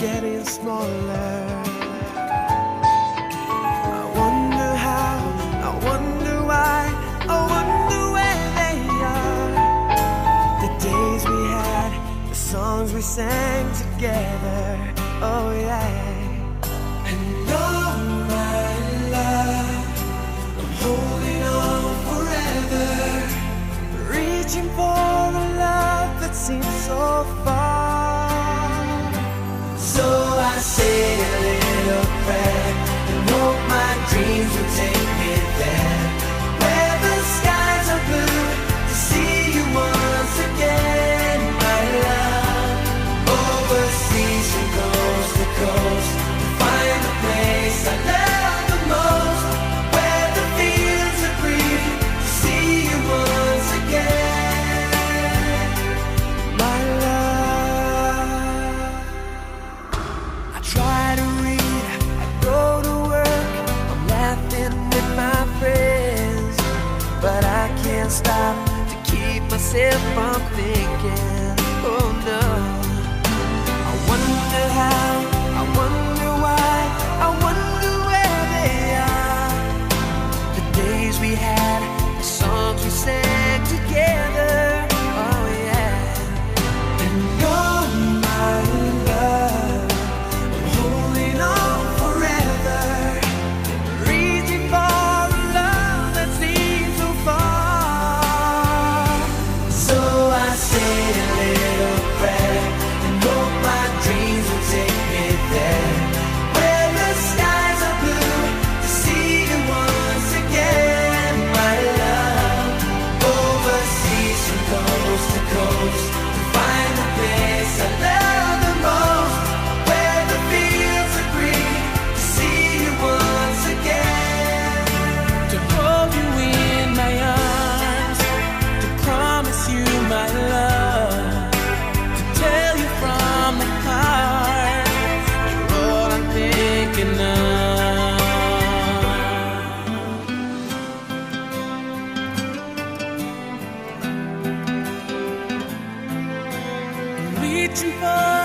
getting smaller. I wonder how, I wonder why, I wonder where they are. The days we had, the songs we sang together, oh yeah. And oh my love, I'm holding on forever, reaching for a love that seems so far. So I say a little prayer and hope my dreams will take me there, where the skies are blue, to see you once again, my love. Overseas from coast to coast, to find the place I love the most, where the fields are green, to see you once again, my love. I try to read, I go to work, I'm laughing with my friends, but I can't stop to keep myself from thinking, oh no. I wonder how, I wonder why, I wonder where they are. The days we had, the songs we sang together, oh yeah. And oh my love, I'm holding on forever, reaching for a love that seems so far. So I say a little prayer and hope my dreams will take me there, where the skies are blue, to see you once again, my love. Overseas from coast to coast, to find the place I love the most, where the fields are green, to see you once again, to hold you in my arms, to promise you my love, to tell you from the heart, you're all I'm thinking of. Reaching for